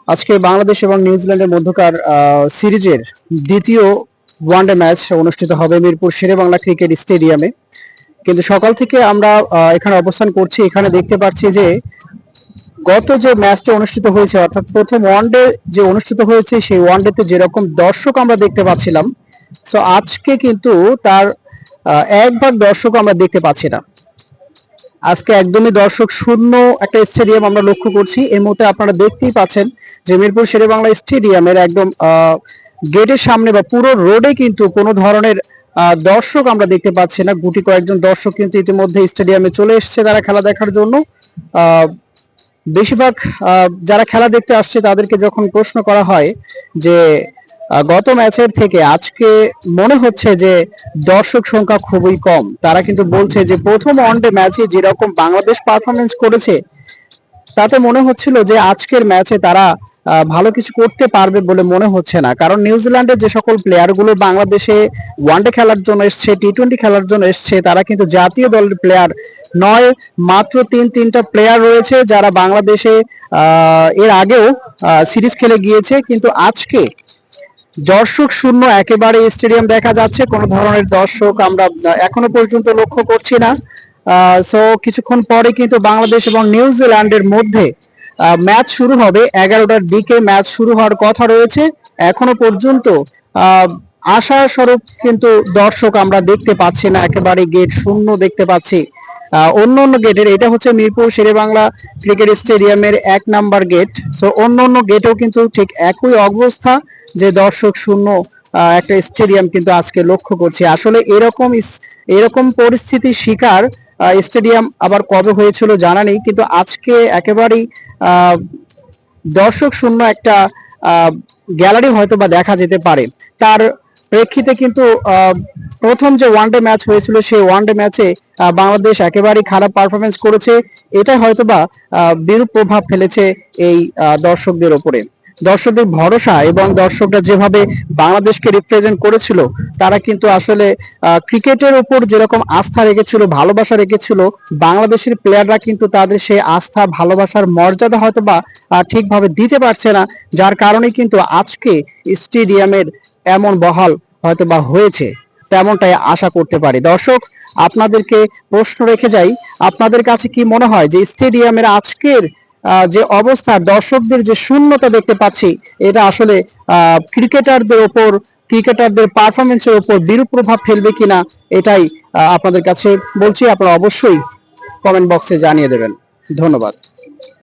আজকে বাংলাদেশ এবং নিউজিল্যান্ডের মধ্যকার সিরিজের দ্বিতীয় ওয়ানডে ম্যাচ অনুষ্ঠিত হবে মিরপুর শেরেবাংলা ক্রিকেট স্টেডিয়ামে। কিন্তু সকাল থেকে আমরা এখানে অবস্থান করছি, এখানে দেখতে পাচ্ছি যে গত যে ম্যাচটা অনুষ্ঠিত হয়েছে, অর্থাৎ প্রথম ওয়ানডে যে অনুষ্ঠিত হয়েছে, সেই ওয়ানডেতে যেরকম দর্শক আমরা দেখতে পাচ্ছিলাম, সো আজকে কিন্তু তার এক ভাগ দর্শক আমরা দেখতে পাচ্ছি না। আজকে একদমই দর্শক শূন্য একটা স্টেডিয়াম আমরা লক্ষ্য করছি। এই মুহূর্তে আপনারা দেখতেই পাচ্ছেন যে মিরপুর শেরেবাংলা স্টেডিয়ামের একদম গেটের সামনে বা পুরো রোডে কিন্তু কোনো ধরনের দর্শক আমরা দেখতে পাচ্ছি না। গুটি কয়েকজন দর্শক কিন্তু ইতিমধ্যে স্টেডিয়ামে চলে এসেছে তারা খেলা দেখার জন্য। বেশিরভাগ যারা খেলা দেখতে আসছে তাদেরকে যখন প্রশ্ন করা হয় যে গত ম্যাচের থেকে আজকে মনে হচ্ছে যে দর্শক সংখ্যা খুবই কম, তারা কিন্তু বলছে যে প্রথম ওয়ানডে ম্যাচে যেরকম বাংলাদেশ পারফরমেন্স করেছে তাতে মনে হচ্ছিল যে আজকের ম্যাচে তারা ভালো কিছু করতে পারবে বলে মনে হচ্ছে না। কারণ নিউজিল্যান্ডের যে সকল প্লেয়ারগুলো বাংলাদেশে ওয়ানডে খেলার জন্য এসছে, টি-20 খেলার জন্য এসছে, তারা কিন্তু জাতীয় দলের প্লেয়ার নয়। মাত্র তিনটা প্লেয়ার রয়েছে যারা বাংলাদেশে এর আগেও সিরিজ খেলে গিয়েছে। কিন্তু আজকে দর্শক শূন্য একেবারে স্টেডিয়াম দেখা যাচ্ছে, কোনো ধরনের দর্শক আমরা এখনো পর্যন্ত লক্ষ্য করছি না। সো কিছুক্ষণ পরে কিন্তু বাংলাদেশ এবং নিউজিল্যান্ডের মধ্যে ম্যাচ শুরু হবে। 11টার দিকে ম্যাচ শুরু হওয়ার কথা রয়েছে। এখনো পর্যন্ত আশা স্বরূপ কিন্তু দর্শক আমরা দেখতে পাচ্ছি না, একেবারে গেট শূন্য দেখতে পাচ্ছি। অন্য অন্য গেটের, এটা হচ্ছে মিরপুর শেরেবাংলা ক্রিকেট স্টেডিয়ামের 1 নাম্বার গেট। সো অন্য অন্য গেটেও কিন্তু ঠিক একই অবস্থা, যে দর্শক শূন্য একটা স্টেডিয়াম কিন্তু আজকে লক্ষ্য করছি। আসলে এরকম পরিস্থিতির শিকার স্টেডিয়াম আবার কবে হয়েছিল জানা নেই, কিন্তু আজকে একেবারেই দর্শক শূন্য একটা গ্যালারি হয়তো বা দেখা যেতে পারে। তার প্রেক্ষিতে কিন্তু প্রথম যে ওয়ানডে ম্যাচ হয়েছিল সেই ওয়ানডে ম্যাচে বাংলাদেশ একেবারেই খারাপ পারফরমেন্স করেছে। এটাই হয়তোবা বিরূপ প্রভাব ফেলেছে এই দর্শকদের ওপরে। দর্শকদের ভরসা এবং দর্শকরা যেভাবে বাংলাদেশকে রিপ্রেজেন্ট করেছিল, তারা কিন্তু আসলে ক্রিকেটের উপর যেরকম আস্থা রেখেছিল, ভালোবাসা রেখেছিল, বাংলাদেশের প্লেয়াররা কিন্তু তাদের সেই আস্থা ভালোবাসার মর্যাদা হয়তোবা ঠিকভাবে দিতে পারছে না, যার কারণে কিন্তু আজকে স্টেডিয়ামের এমন বহাল হয়তোবা হয়েছে, তেমনটাই আশা করতে পারি। দর্শক, আপনাদেরকে প্রশ্ন রেখে যাই, আপনাদের কাছে কি মনে হয় যে স্টেডিয়ামের আজকের যে অবস্থা, দর্শকদের যে শূন্যতা দেখতে পাচ্ছি, এটা আসলে ক্রিকেটারদের পারফরমেন্সের উপর বিরূপ প্রভাব ফেলবে কিনা, এটাই আপনাদের কাছে বলছি। আপনারা অবশ্যই কমেন্ট বক্সে জানিয়ে দেবেন। ধন্যবাদ।